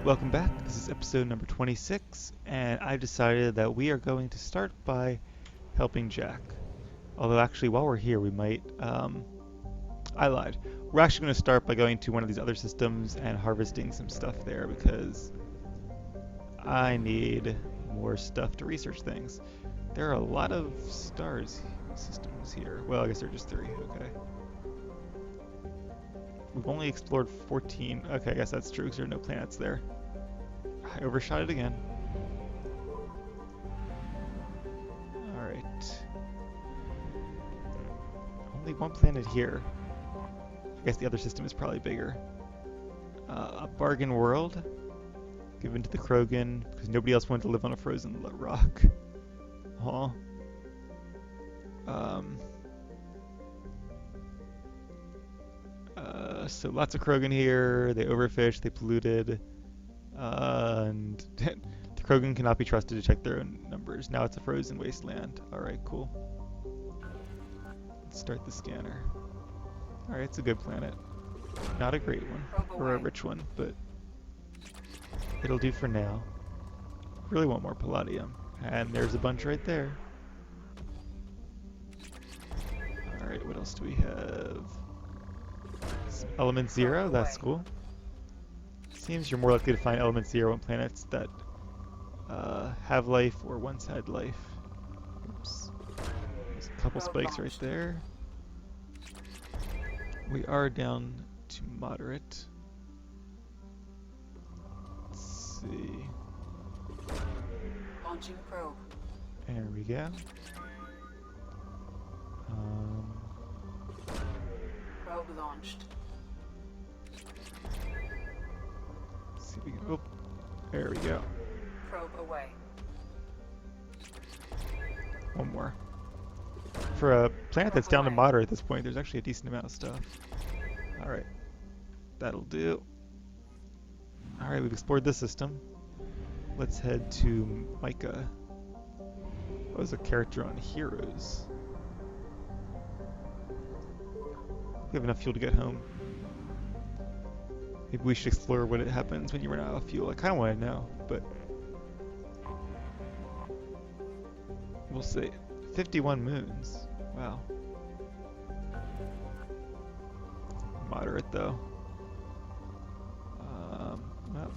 Welcome back. This is episode number 26, and I've decided that we are going to start by helping Jack. Although actually, while we're here, we might, I lied. We're actually going to start by going to one of these other systems and harvesting some stuff there because I need more stuff to research things. There are a lot of stars systems here. Well, I guess there are just 3, okay. We've only explored 14. Okay, I guess that's true because there are no planets there. I overshot it again. Alright. Only one planet here. I guess the other system is probably bigger. A bargain world. Given to the Krogan because nobody else wanted to live on a frozen rock. Huh. So lots of Krogan here. They overfished, they polluted. And the Krogan cannot be trusted to check their own numbers. Now it's a frozen wasteland. Alright, cool. Let's start the scanner. Alright, it's a good planet. Not a great one, or a rich one, but it'll do for now. Really want more palladium. And there's a bunch right there. Alright, what else do we have? Element 0, that's cool. Seems you're more likely to find element 0 on planets that have life or once had life. Oops. There's a couple spikes right there. We are down to moderate. Let's see. Launching probe. There we go. Probe launched. See if we can. Oh, there we go. Probe away. One more. For a planet that's down to moderate at this point, there's actually a decent amount of stuff. Alright. That'll do. Alright, we've explored this system. Let's head to Micah. What was a character on Heroes? We have enough fuel to get home. Maybe we should explore what happens when you run out of fuel. I kind of want to know, but we'll see. 51 moons. Wow. Moderate though. Well,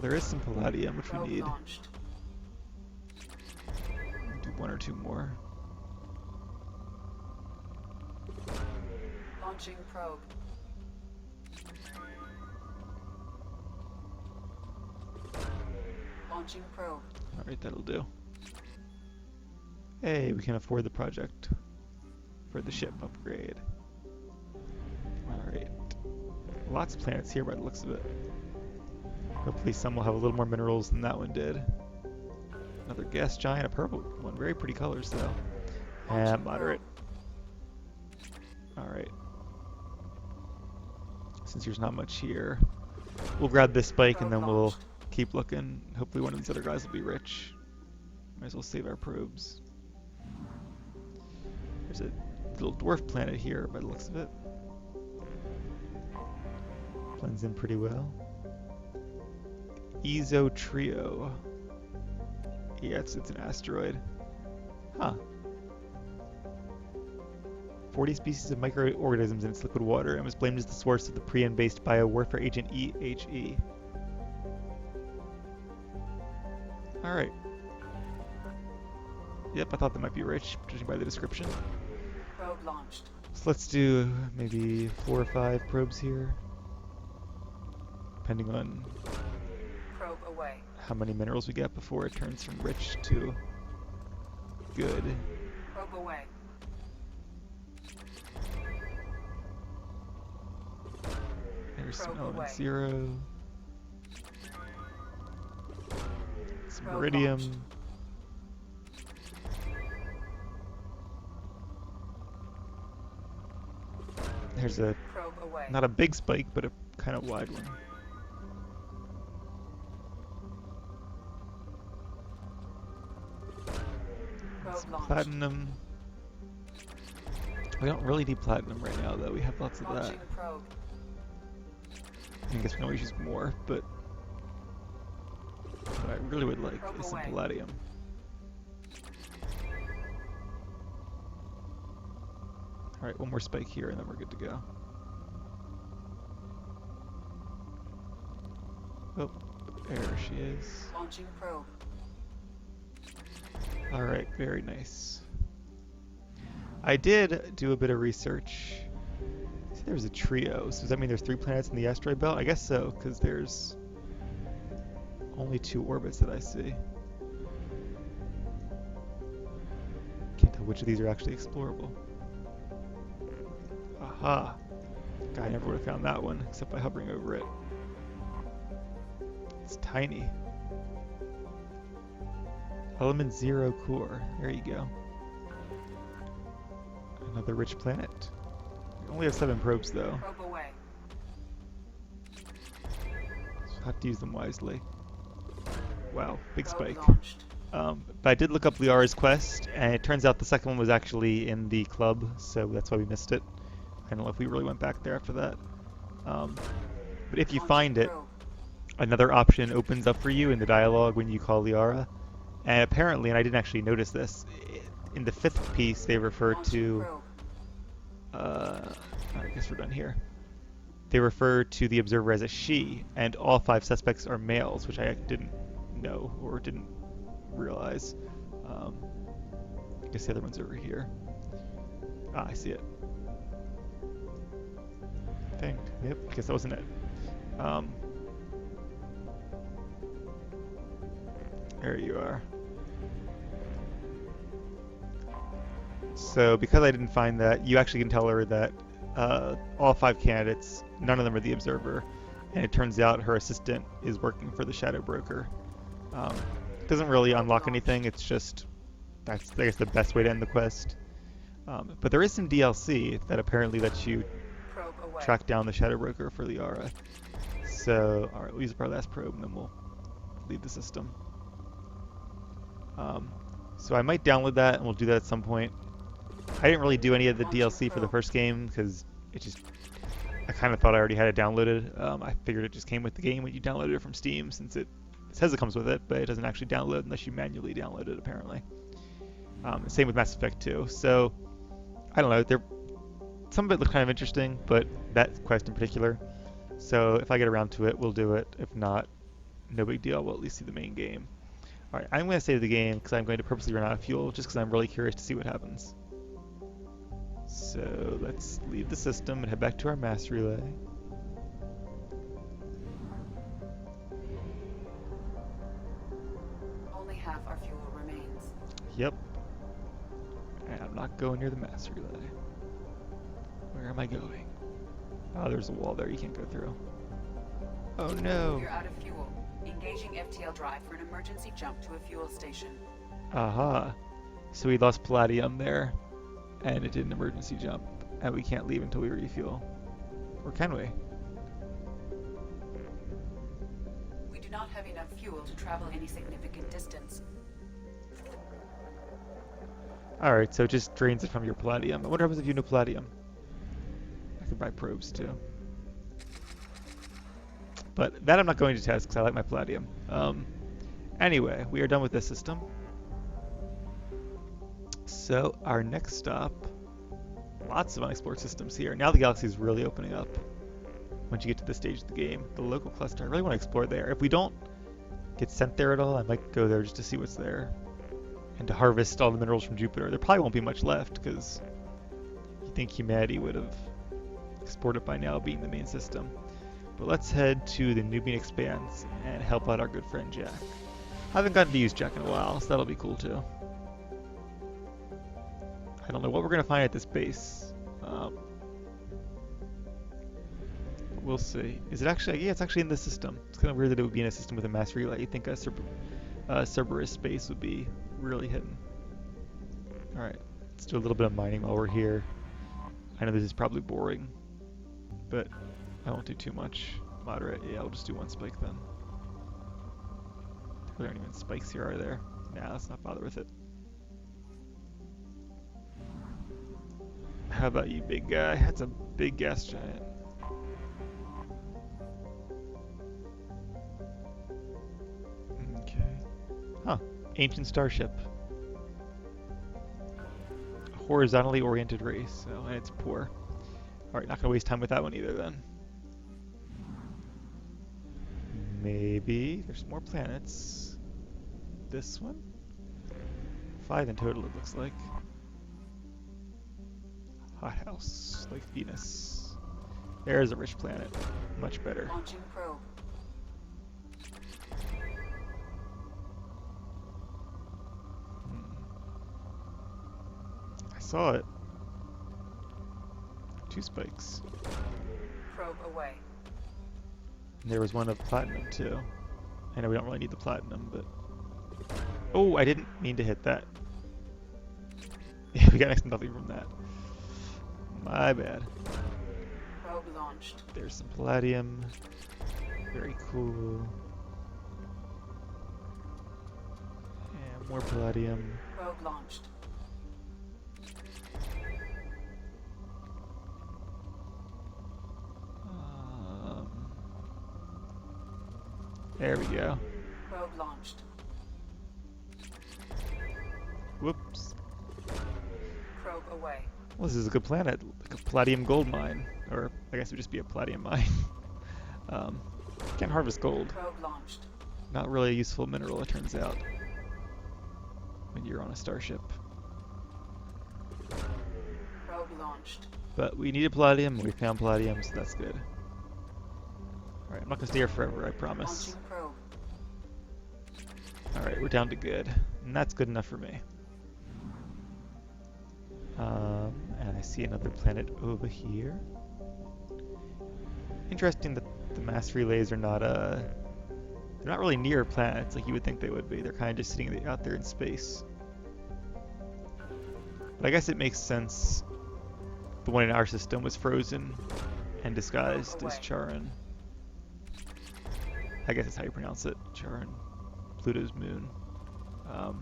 there is some palladium which we need. Do 1 or 2 more. Launching probe. Launching probe. Alright, that'll do. Hey, we can afford the project for the ship upgrade. Alright. Lots of planets here by the looks of it. Hopefully some will have a little more minerals than that one did. Another gas giant, a purple one. Very pretty colors though. And moderate. Alright. Since there's not much here, we'll grab this spike and then we'll keep looking. Hopefully one of these other guys will be rich. Might as well save our probes. There's a little dwarf planet here by the looks of it. Blends in pretty well. Ezo Trio. Yeah, it's an asteroid. Huh. 40 species of microorganisms in its liquid water and was blamed as the source of the Prion-based biowarfare agent EHE. Alright. Yep, I thought that might be rich, judging by the description. Probe launched. So let's do maybe 4 or 5 probes here. Depending on Probe away. how many minerals we get before it turns from rich to good. Probe away. There's some Probe element away. 0. Some Probe iridium. launched. There's a, Probe away. not a big spike, but a kind of wide one. Probe Some launched. platinum. We don't really need platinum right now, though. We have lots of that. Launching probe. I guess we can always use more, but What I really would like Probe is some away. palladium. Alright, one more spike here and then we're good to go. Oh, there she is. Launching probe. Alright, very nice. I did do a bit of research. See, there's a trio, so does that mean there's 3 planets in the asteroid belt? I guess so, because there's only 2 orbits that I see. Can't tell which of these are actually explorable. Aha! God, I never would have found that one, except by hovering over it. It's tiny. Element 0 core. There you go. Another rich planet. We only have 7 probes, though. Probe away. So have to use them wisely. Wow, big Probe spike. launched. But I did look up Liara's quest, and it turns out the second one was actually in the club, so that's why we missed it. I don't know if we really went back there after that. But if you find it, Probe. another option opens up for you in the dialogue when you call Liara. And apparently, and I didn't actually notice this, in the 5th piece they refer Launching to... probe. I guess we're done here. They refer to the observer as a she, and all 5 suspects are males, which I didn't know or didn't realize. I guess the other one's over here. Ah, I see it. Dang. Yep, I guess that wasn't it. There you are. So because I didn't find that, you actually can tell her that all 5 candidates, none of them are the observer, and it turns out her assistant is working for the shadow broker. It doesn't really unlock anything, it's just, that's I guess the best way to end the quest. But there is some DLC that apparently lets you Probe away. track down the shadow broker for Liara. So, alright, we'll use our last probe and then we'll leave the system. So I might download that and we'll do that at some point. I didn't really do any of the DLC for the first game because it just, I kind of thought I already had it downloaded. I figured it just came with the game when you downloaded it from Steam, since it says it comes with it, but it doesn't actually download unless you manually download it, apparently. Same with Mass Effect 2. So, I don't know, some of it looked kind of interesting, but that quest in particular. So if I get around to it, we'll do it. If not, no big deal, we'll at least see the main game. Alright, I'm going to save the game because I'm going to purposely run out of fuel just because I'm really curious to see what happens. So let's leave the system and head back to our mass relay. Only half our fuel remains. Yep. And I'm not going near the mass relay. Where am I going? Oh, there's a wall there you can't go through. Oh no! You're out of fuel. Engaging FTL drive for an emergency jump to a fuel station. Aha. So we lost palladium there, and it did an emergency jump, and we can't leave until we refuel. Or can we? We do not have enough fuel to travel any significant distance. Alright, so it just drains it from your palladium. I wonder what happens if you have no palladium. I could buy probes too. But that I'm not going to test because I like my palladium. Anyway, we are done with this system. So our next stop, lots of unexplored systems here. Now the galaxy is really opening up. Once you get to this stage of the game, the local cluster, I really want to explore there. If we don't get sent there at all, I might go there just to see what's there. And to harvest all the minerals from Jupiter. There probably won't be much left because you think humanity would have explored it by now, being the main system. But let's head to the Nubian Expanse and help out our good friend Jack. I haven't gotten to use Jack in a while, so that'll be cool too. I don't know what we're going to find at this base. We'll see. Is it actually? Yeah, it's actually in the system. It's kind of weird that it would be in a system with a mass relay. You'd think a Cerberus base would be really hidden. Alright, let's do a little bit of mining while we're here. I know this is probably boring, but I won't do too much. Moderate, yeah, I'll just do 1 spike then. There aren't even spikes here, are there? Nah, let's not bother with it. How about you, big guy? That's a big gas giant. Okay. Huh. Ancient starship. A horizontally oriented race. Oh, and it's poor. Alright, not gonna waste time with that one either then. Maybe there's more planets. This one? 5 in total, it looks like. Hothouse, like Venus. There's a rich planet. Much better. Launching probe. I saw it. 2 spikes. Probe away. And there was one of platinum too. I know we don't really need the platinum, but... Oh, I didn't mean to hit that. Yeah, we got next to nothing from that. My bad. Probe launched. There's some palladium. Very cool. And more palladium. Probe launched. There we go. Probe launched. Whoops. Probe away. Well, this is a good planet. Like a palladium gold mine. Or, I guess it would just be a palladium mine. Can't harvest gold. Probe launched. Not really a useful mineral, it turns out. When you're on a starship. Probe launched. But we needed palladium, we found palladium, so that's good. Alright, I'm not gonna stay here forever, I promise. Launching probe. Alright, we're down to good. And that's good enough for me. And I see another planet over here. Interesting that the mass relays are not, they're not really near planets like you would think they would be. They're kind of just sitting out there in space. But I guess it makes sense. The one in our system was frozen and disguised as Charon. I guess that's how you pronounce it, Charon. Pluto's moon. Probe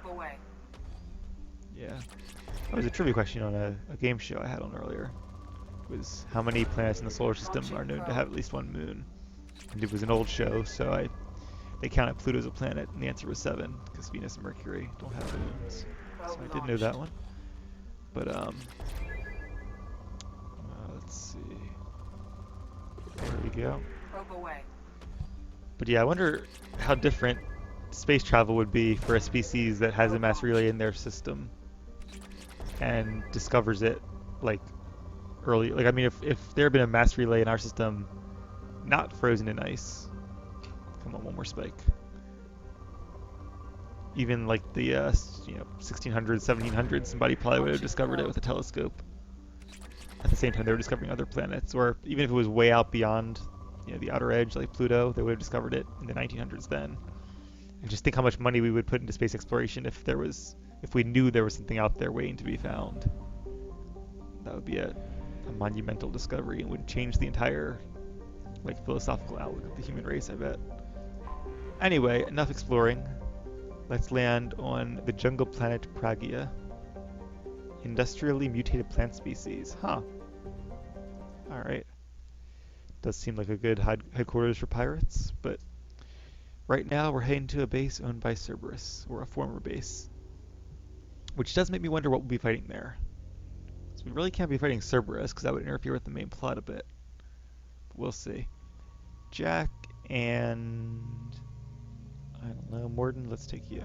away. Yeah. That was a trivia question on a game show I had on earlier. It was how many planets in the solar system are known to have at least one moon? And it was an old show, so they counted Pluto as a planet, and the answer was 7, because Venus and Mercury don't have moons. So I did know that one. But, let's see. There we go. Probe away. But yeah, I wonder how different space travel would be for a species that has a mass relay in their system and discovers it, like, early. Like, I mean, if there had been a mass relay in our system not frozen in ice. Come on, one more spike. Even like the 1600s, 1700s, somebody probably would have discovered it with a telescope. At the same time, they were discovering other planets, or even if it was way out beyond, the outer edge, like Pluto, they would have discovered it in the 1900s then. And just think how much money we would put into space exploration if we knew there was something out there waiting to be found. That would be a monumental discovery and would change the entire philosophical outlook of the human race, I bet. Anyway, enough exploring. Let's land on the jungle planet Pragia. Industrially mutated plant species. Huh. Alright. Does seem like a good headquarters for pirates, but right now we're heading to a base owned by Cerberus, or a former base. Which does make me wonder what we'll be fighting there. So we really can't be fighting Cerberus, because that would interfere with the main plot a bit. But we'll see. Jack and... I don't know, Morden, let's take you.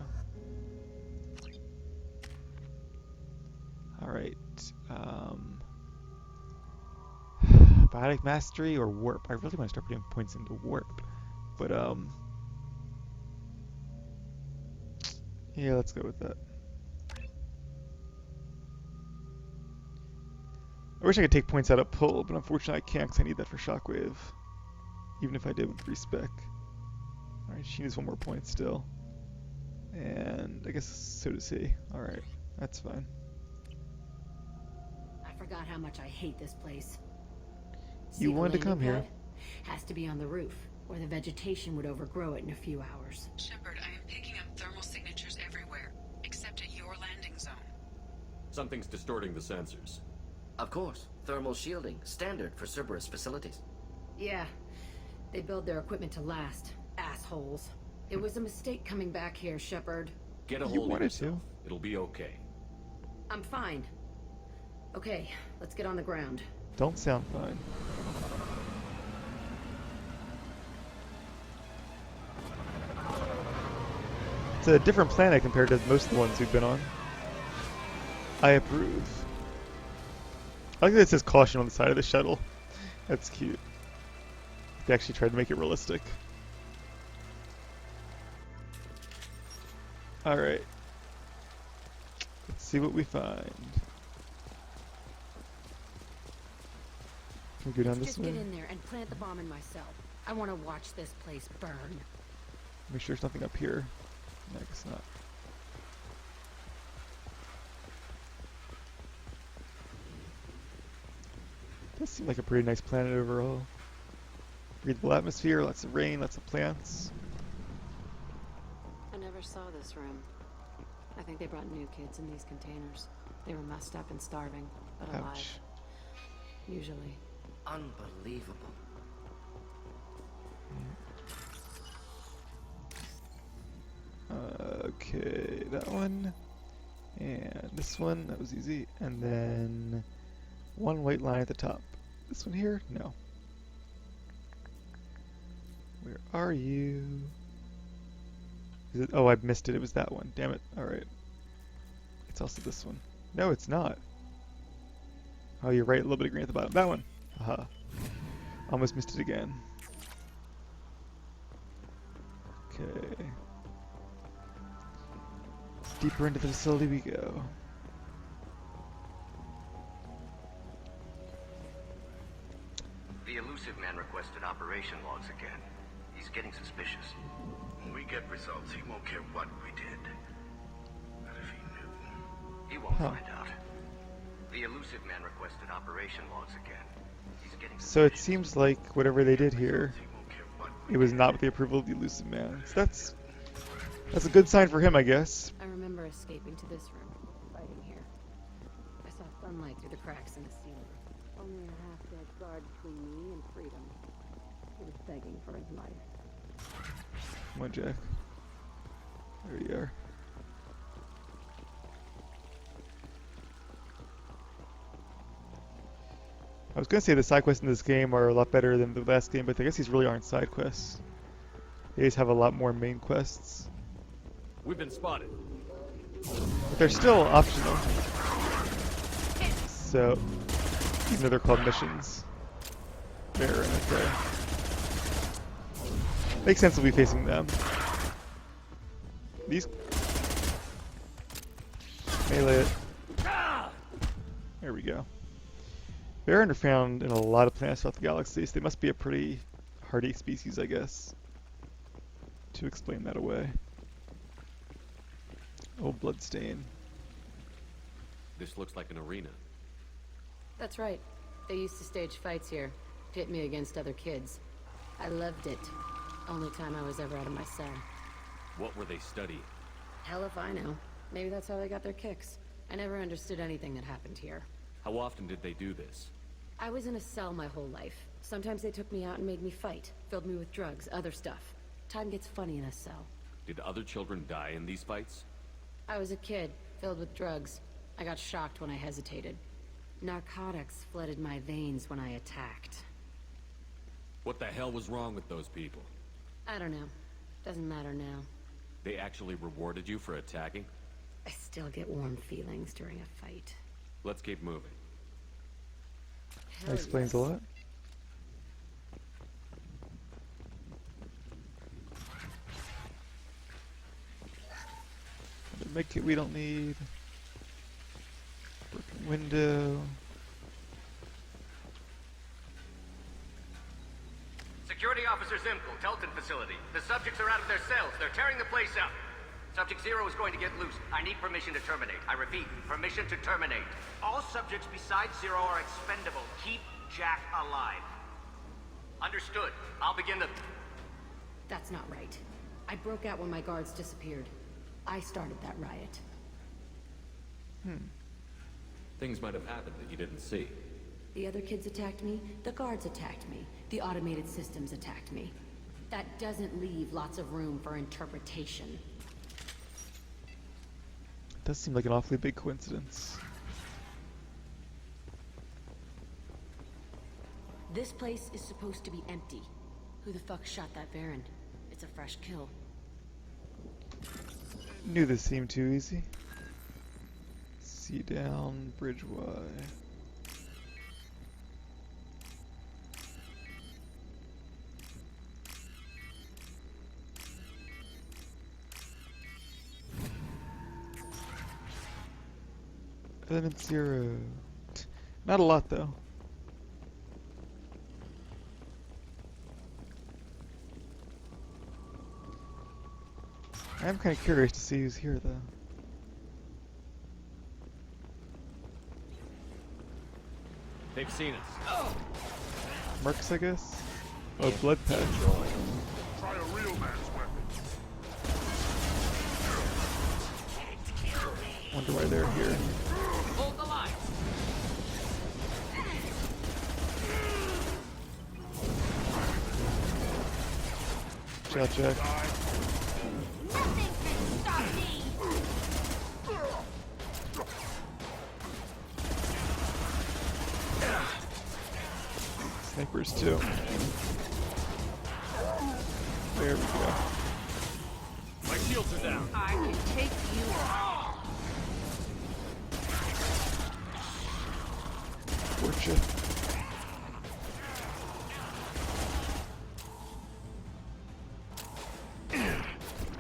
Alright. Biotic Mastery or Warp? I really want to start putting points into Warp. But, yeah, let's go with that. I wish I could take points out of Pull, but unfortunately I can't because I need that for Shockwave. Even if I did with respec. Alright, she needs one more point still. And I guess so does he. Alright, that's fine. I forgot how much I hate this place. You wanted to come here. Has to be on the roof, or the vegetation would overgrow it in a few hours. Shepard, I am picking up thermal signatures everywhere, except at your landing zone. Something's distorting the sensors. Of course. Thermal shielding, standard for Cerberus facilities. Yeah, they build their equipment to last. Assholes. It was a mistake coming back here, Shepard. Get a You hold of wanted yourself. to. It'll be okay. I'm fine. Okay, let's get on the ground. Don't sound fine. It's a different planet compared to most of the ones we've been on. I approve. I like that it says caution on the side of the shuttle. That's cute. They actually tried to make it realistic. Alright. Let's see what we find. Can we go down this Just way? get in there and plant the bomb in my cell. I want to watch this place burn. Make sure there's nothing up here. No, I guess not. Does seem like a pretty nice planet overall. Breathable atmosphere, lots of rain, lots of plants. I never saw this room. I think they brought new kids in these containers. They were messed up and starving, but alive. Ouch. Usually. Unbelievable. Okay, that one. And this one, that was easy. And then one white line at the top. This one here? No. Where are you? Is it? Oh, I missed it. It was that one. Damn it. Alright. It's also this one. No, it's not. Oh, you're right. A little bit of green at the bottom. That one. Haha. Almost missed it again. Okay. Deeper into the facility we go. The elusive man requested operation logs again. He's getting suspicious. When we get results, he won't care what we did. But if he knew... He won't Huh. find out. The elusive man requested operation logs again. He's getting So it suspicious. seems like whatever they did here, He won't care what it was not with the approval of the elusive man. So that's a good sign for him, I guess. I remember escaping to this room, fighting here. I saw sunlight through the cracks in the ceiling. Only a half-dead guard between me and freedom. He was begging for his life. Come on, Jack. There you are. I was gonna say the side quests in this game are a lot better than the last game, but I guess these really aren't side quests. They just have a lot more main quests. We've been spotted. But they're still optional. So, even though they're called missions, they're okay. Makes sense we'll be facing them. These... Melee it. There we go. They're underfound in a lot of planets throughout the galaxy, so they must be a pretty hardy species, I guess. To explain that away. Oh, bloodstain. This looks like an arena. That's right. They used to stage fights here, pit me against other kids. I loved it. Only time I was ever out of my cell. What were they studying? Hell if I know. Maybe that's how they got their kicks. I never understood anything that happened here. How often did they do this? I was in a cell my whole life. Sometimes they took me out and made me fight, filled me with drugs, other stuff. Time gets funny in a cell. Did other children die in these fights? I was a kid, filled with drugs. I got shocked when I hesitated. Narcotics flooded my veins when I attacked. What the hell was wrong with those people? I don't know. Doesn't matter now. They actually rewarded you for attacking? I still get warm feelings during a fight. Let's keep moving. Hell That explains a yes. lot. The med kit we don't need. Broken window. Security Officer Zimkel, Telton facility. The subjects are out of their cells. They're tearing the place up. Subject Zero is going to get loose. I need permission to terminate. I repeat, permission to terminate. All subjects besides Zero are expendable. Keep Jack alive. Understood. I'll begin the... That's not right. I broke out when my guards disappeared. I started that riot. Things might have happened that you didn't see. The other kids attacked me, the guards attacked me, the automated systems attacked me. That doesn't leave lots of room for interpretation. It does seem like an awfully big coincidence. This place is supposed to be empty. Who the fuck shot that Baron? It's a fresh kill. Knew this seemed too easy. C down, bridge Y. Element 0. Not a lot though. I am kind of curious to see who's here though. They've seen us. Mercs, I guess? Oh, blood patch. Try a real man's weapon. Wonder why they're here. Hold the line. Ciao, Jack. Nothing can stop me! Snipers too. There we go. My shields are down. I can take you on. Fortune.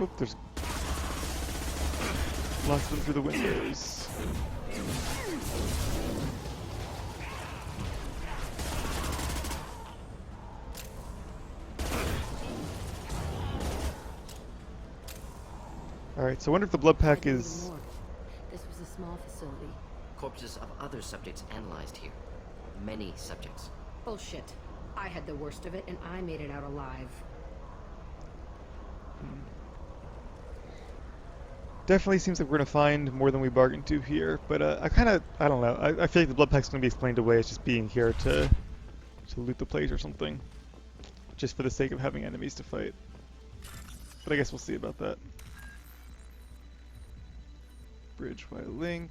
Oop, there's lots of them through the windows. Alright, so I wonder if the blood pack is... This was a small facility. Corpses of other subjects analyzed here. Many subjects. Bullshit. I had the worst of it, and I made it out alive. Definitely seems like we're gonna find more than we bargained to here, but I don't know. I feel like the blood pack's gonna be explained away as just being here to loot the place or something, just for the sake of having enemies to fight. But I guess we'll see about that. Bridge Y link.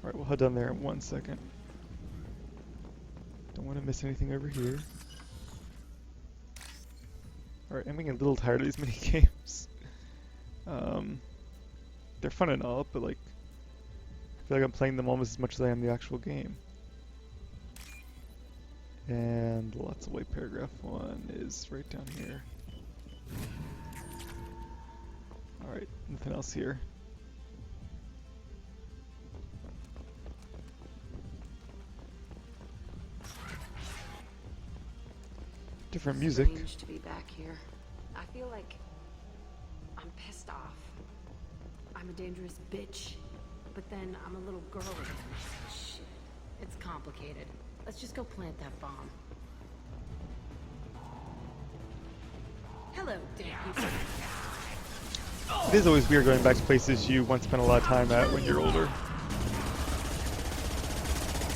Alright, we'll head down there in 1 second. Don't want to miss anything over here. Alright, I'm getting a little tired of these mini games. They're fun and all, but like, I feel like I'm playing them almost as much as I am the actual game. And lots of white paragraph 1 is right down here. Alright, nothing else here. Different music. Strange to be back here. I feel like I'm pissed off. I'm a dangerous bitch, but then I'm a little girl again. Shit, it's complicated. Let's just go plant that bomb. Hello, dead people. It is always weird going back to places you once spent a lot of time at when you're older.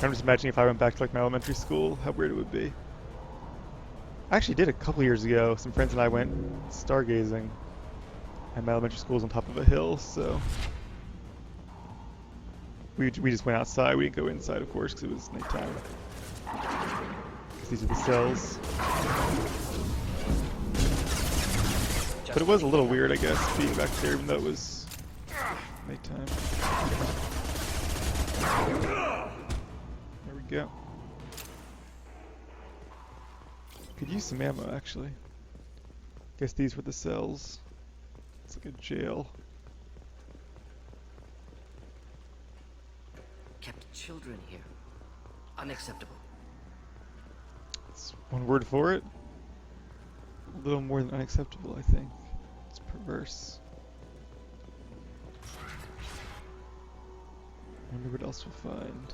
I'm just imagining if I went back to like my elementary school, how weird it would be. I actually did a couple years ago. Some friends and I went stargazing, and my elementary school was on top of a hill, so we just went outside. We didn't go inside, of course, because it was nighttime. 'Cause these are the cells. But it was a little weird, I guess, being back there, even though it was nighttime. There we go. Could use some ammo, actually. Guess these were the cells. It's like a jail. Kept children here. Unacceptable. It's one word for it. A little more than unacceptable, I think. It's perverse. Wonder what else we'll find.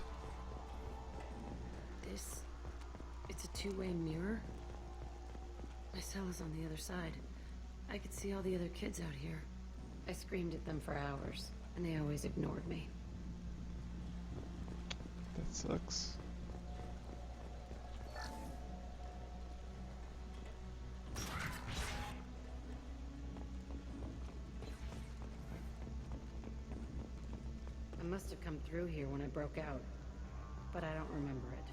It's a two-way mirror. My cell is on the other side. I could see all the other kids out here. I screamed at them for hours, and they always ignored me. That sucks. I must have come through here when I broke out, but I don't remember it.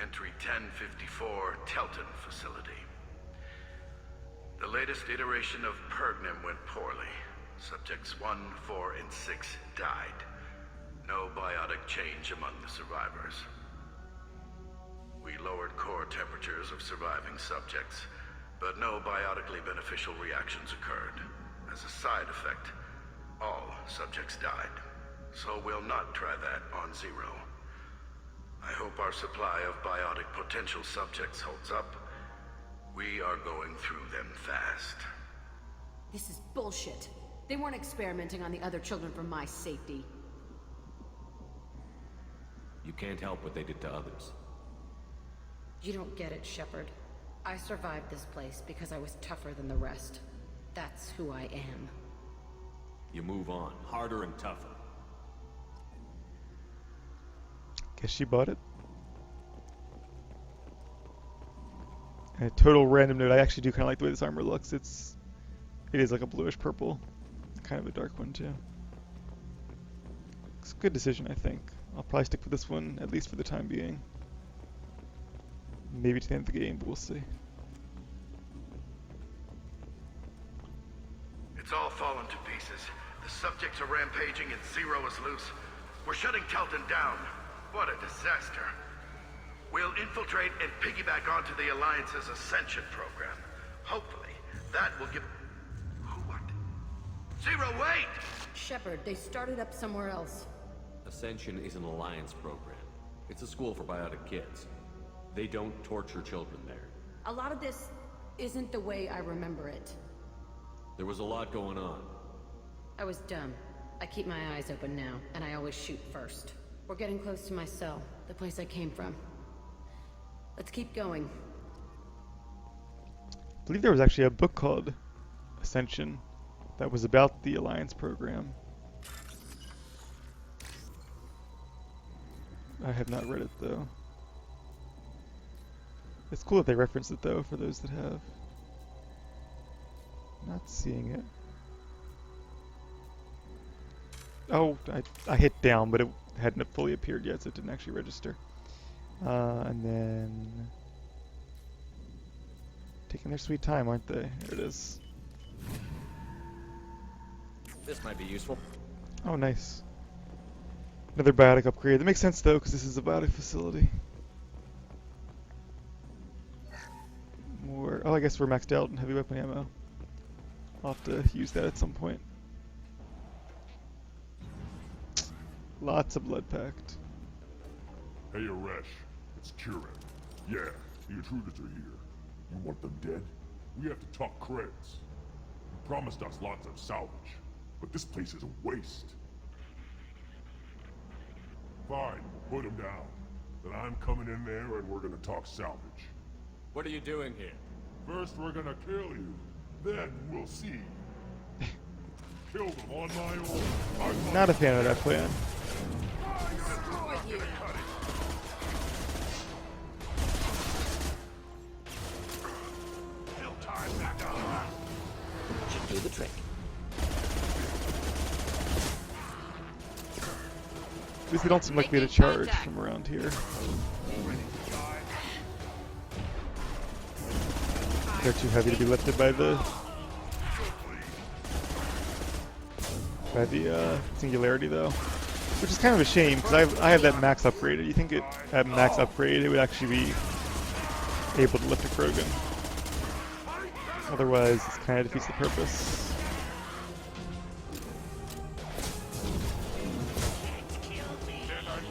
Entry 1054, Telton facility. The latest iteration of Pergnum went poorly. Subjects 1, 4, and 6 died. No biotic change among the survivors. We lowered core temperatures of surviving subjects, but no biotically beneficial reactions occurred. As a side effect, all subjects died. So we'll not try that on Zero. I hope our supply of biotic potential subjects holds up. We are going through them fast. This is bullshit. They weren't experimenting on the other children for my safety. You can't help what they did to others. You don't get it, Shepard. I survived this place because I was tougher than the rest. That's who I am. You move on, harder and tougher. Guess she bought it. And a total random note, I actually do kind of like the way this armor looks. It is like a bluish purple. Kind of a dark one too. It's a good decision, I think. I'll probably stick with this one, at least for the time being. Maybe to the end of the game, but we'll see. It's all fallen to pieces. The subjects are rampaging and Zero is loose. We're shutting Telton down. What a disaster. We'll infiltrate and piggyback onto the Alliance's Ascension program. Hopefully, that will give... What? Zero, wait! Shepard, they started up somewhere else. Ascension is an alliance program. It's a school for biotic kids. They don't torture children there. A lot of this isn't the way I remember it. There was a lot going on. I was dumb. I keep my eyes open now, and I always shoot first. We're getting close to my cell, the place I came from. Let's keep going. I believe there was actually a book called Ascension that was about the Alliance program. I have not read it though. It's cool that they reference it though, for those that have. Not seeing it. Oh, I hit down, but it hadn't fully appeared yet, so it didn't actually register. And then... taking their sweet time, aren't they? There it is. This might be useful. Oh, nice. Another biotic upgrade. That makes sense, though, because this is a biotic facility. More... oh, I guess we're maxed out in heavy weapon ammo. I'll have to use that at some point. Lots of blood packed. Hey, Aresh. It's Kieran. Yeah, the intruders are here. You want them dead? We have to talk creds. You promised us lots of salvage, but this place is a waste. Fine, we'll put them down. Then I'm coming in there and we're gonna talk salvage. What are you doing here? First, we're gonna kill you. Then we'll see. Kill them on my own. Not a fan of that plan. Should do the trick. At least they don't seem like we had a charge from around here. They're too heavy to be lifted by the singularity though, which is kind of a shame because I have that max upgraded. You think at max upgrade it would actually be able to lift a Krogan? Otherwise, it kind of defeats the purpose.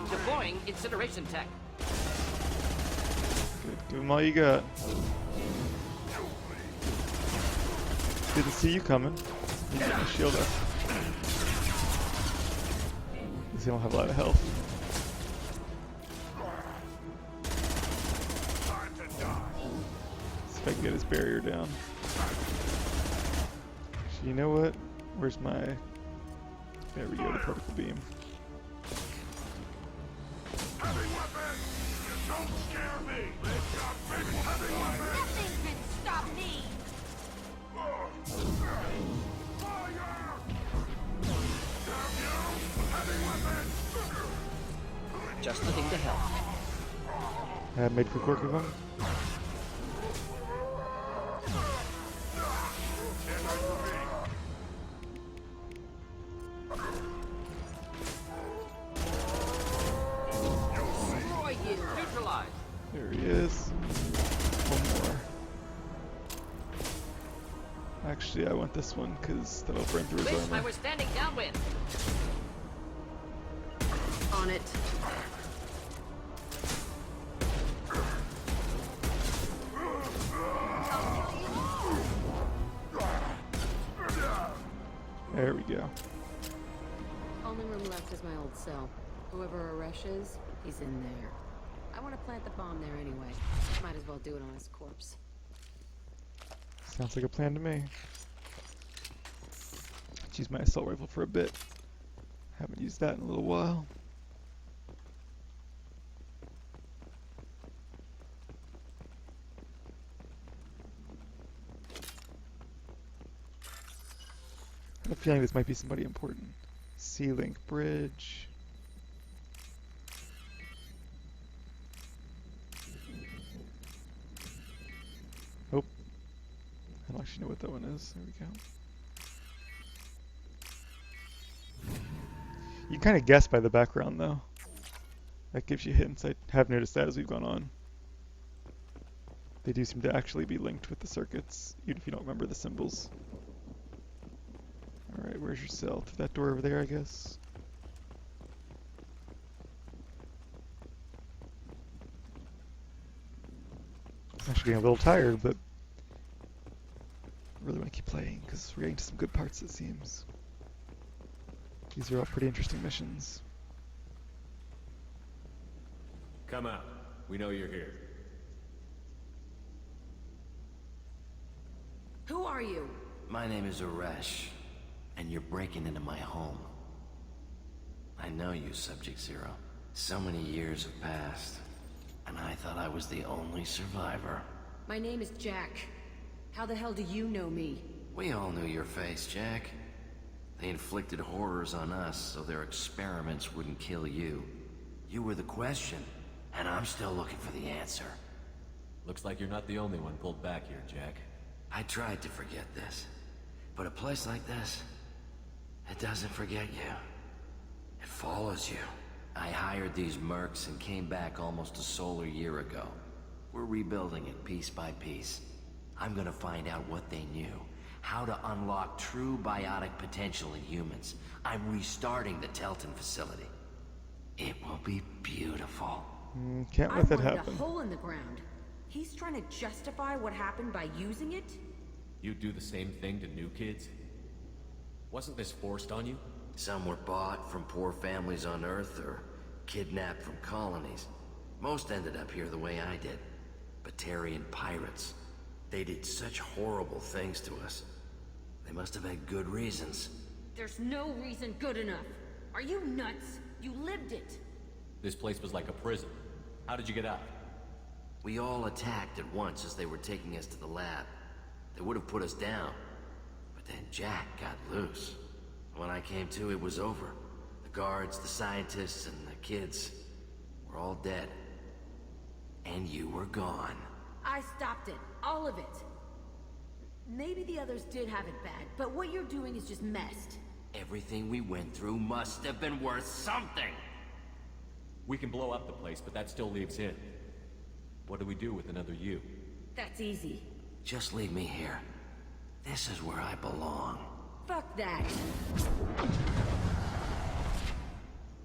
Deploying incineration tech. Good. Give them all you got. Didn't see you coming. You got my shield up. They don't have a lot of health. if I can get his barrier down. Actually, you know what? Where's my... There we go, the particle beam. Heavy weapon! Don't scare me! Let's got big heavy weapon! Nothing can stop me! Fire! Damn you! Heavy weapon! Just the thing to help. Made for quick of him. Destroy you! Neutralized. There he is. One more. Actually, I want this one because that'll burn through his Wish I armor. was standing downwind. On it. There we go. Only room left is my old cell. Whoever Aresh is, he's in there. I want to plant the bomb there anyway. Might as well do it on his corpse. Sounds like a plan to me. Let's use my assault rifle for a bit. Haven't used that in a little while. I have a feeling this might be somebody important. C-Link Bridge. Oh. I don't actually know what that one is. There we go. You kind of guess by the background, though. That gives you hints. I have noticed that as we've gone on. They do seem to actually be linked with the circuits, even if you don't remember the symbols. Alright, where's your cell? Through that door over there, I guess. I'm actually getting a little tired, but I really want to keep playing because we're getting to some good parts, it seems. These are all pretty interesting missions. Come out. We know you're here. Who are you? My name is Aresh, and you're breaking into my home. I know you, Subject Zero. So many years have passed, and I thought I was the only survivor. My name is Jack. How the hell do you know me? We all knew your face, Jack. They inflicted horrors on us so their experiments wouldn't kill you. You were the question, and I'm still looking for the answer. Looks like you're not the only one pulled back here, Jack. I tried to forget this, but a place like this, it doesn't forget you. It follows you. I hired these mercs and came back almost a solar year ago. We're rebuilding it piece by piece. I'm gonna find out what they knew. How to unlock true biotic potential in humans. I'm restarting the Telton facility. It will be beautiful. Can't I let that wanted happen. a hole in the ground. He's trying to justify what happened by using it? You do the same thing to new kids? Wasn't this forced on you? Some were bought from poor families on Earth or kidnapped from colonies. Most ended up here the way I did. Batarian pirates. They did such horrible things to us. They must have had good reasons. There's no reason good enough. Are you nuts? You lived it. This place was like a prison. How did you get out? We all attacked at once as they were taking us to the lab. They would have put us down. But then Jack got loose. When I came to, it was over. The guards, the scientists, and the kids were all dead. And you were gone. I stopped it. All of it. Maybe the others did have it bad, but what you're doing is just messed. Everything we went through must have been worth something! We can blow up the place, but that still leaves him. What do we do with another you? That's easy. Just leave me here. This is where I belong. Fuck that.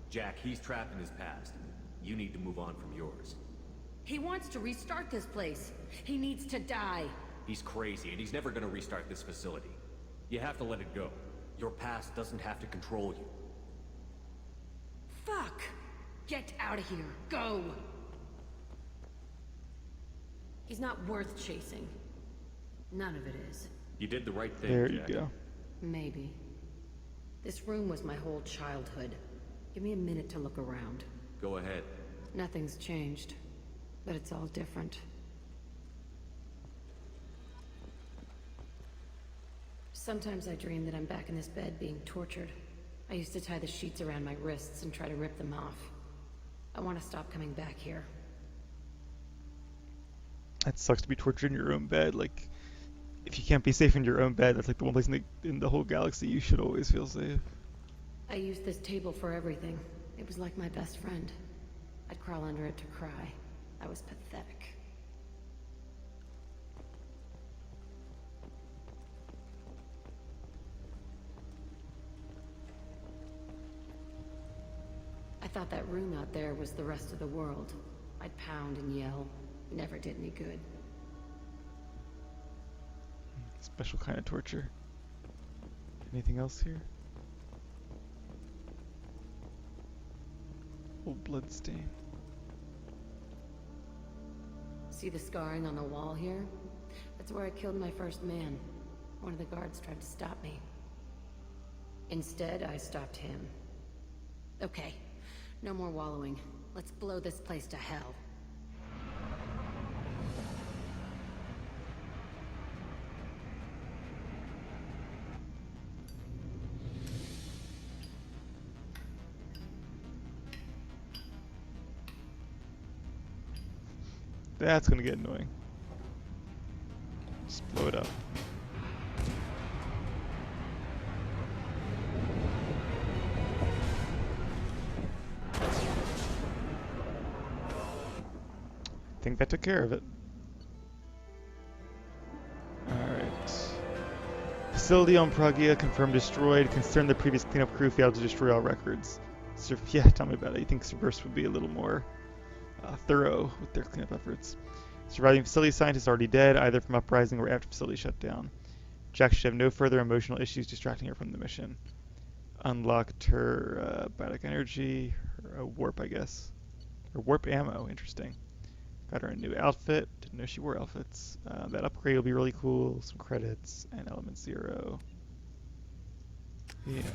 Jack, he's trapped in his past. You need to move on from yours. He wants to restart this place. He needs to die. He's crazy, and he's never gonna restart this facility. You have to let it go. Your past doesn't have to control you. Fuck! Get out of here. Go! He's not worth chasing. None of it is. You did the right thing, There you Jack. go. Maybe. This room was my whole childhood. Give me a minute to look around. Go ahead. Nothing's changed, but it's all different. Sometimes I dream that I'm back in this bed being tortured. I used to tie the sheets around my wrists and try to rip them off. I want to stop coming back here. That sucks to be tortured in your own bed. Like, if you can't be safe in your own bed, that's like the one place in the whole galaxy you should always feel safe. I used this table for everything. It was like my best friend. I'd crawl under it to cry. I was pathetic. I thought that room out there was the rest of the world. I'd pound and yell. Never did any good. Special kind of torture. Anything else here? Old blood stain. See the scarring on the wall here? That's where I killed my first man. One of the guards tried to stop me. Instead, I stopped him. Okay, no more wallowing. Let's blow this place to hell. That's gonna get annoying. Just blow it up. I think that took care of it. Alright. Facility on Pragia confirmed destroyed. Concerned the previous cleanup crew failed to destroy all records. Yeah, tell me about it. You think Cerberus would be a little more thorough with their cleanup efforts. Surviving facility scientists already dead, either from uprising or after facility shut down. Jack should have no further emotional issues distracting her from the mission. Unlocked her biotic energy, her warp, I guess. Or warp ammo, interesting. Got her a new outfit, didn't know she wore outfits. That upgrade will be really cool, some credits, and element 0. The end.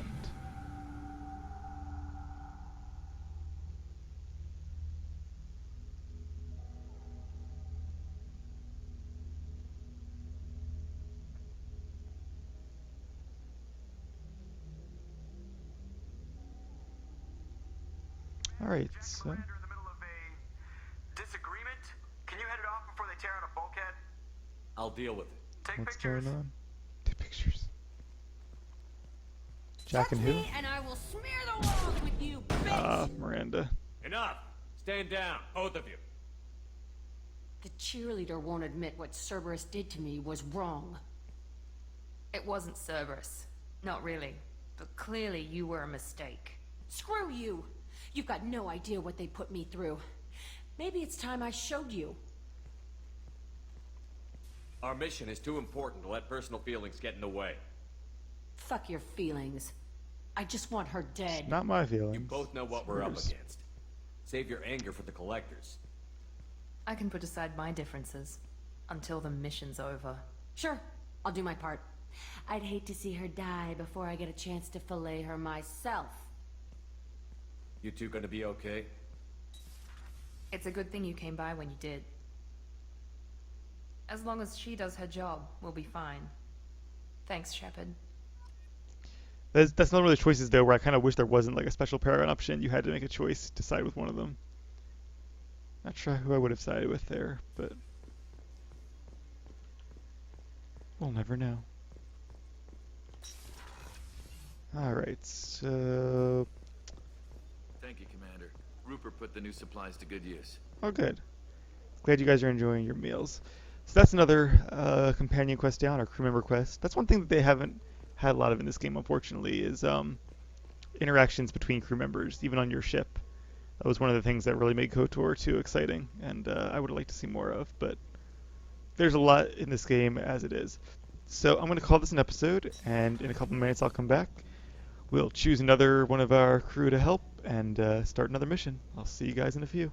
Alright, so... Commander in the middle of a disagreement. Can you head it off before they tear out a bulkhead? I'll deal with it. Take what's pictures. going on? Take pictures. Jack and who? And I will smear the walls with you, bitch! Miranda. Enough! Stand down, both of you. The cheerleader won't admit what Cerberus did to me was wrong. It wasn't Cerberus. Not really. But clearly you were a mistake. Screw you! You've got no idea what they put me through. Maybe it's time I showed you. Our mission is too important to let personal feelings get in the way. Fuck your feelings. I just want her dead. Not my feelings. You both know what we're up Yours. against. Save your anger for the collectors. I can put aside my differences until the mission's over. Sure, I'll do my part. I'd hate to see her die before I get a chance to fillet her myself. You two gonna be okay? It's a good thing you came by when you did. As long as she does her job, we'll be fine. Thanks, Shepard. That's not one of the choices, though, where I kind of wish there wasn't like a special Paragon option. You had to make a choice to side with one of them. Not sure who I would have sided with there, but we'll never know. Alright, so... Thank you, Commander. Rupert put the new supplies to good use. Oh, good. Glad you guys are enjoying your meals. So that's another companion quest down, or crew member quest. That's one thing that they haven't had a lot of in this game, unfortunately, is interactions between crew members, even on your ship. That was one of the things that really made KOTOR 2 exciting, and I would like to see more of, but there's a lot in this game as it is. So I'm going to call this an episode, and in a couple of minutes I'll come back. We'll choose another one of our crew to help, and start another mission. I'll see you guys in a few.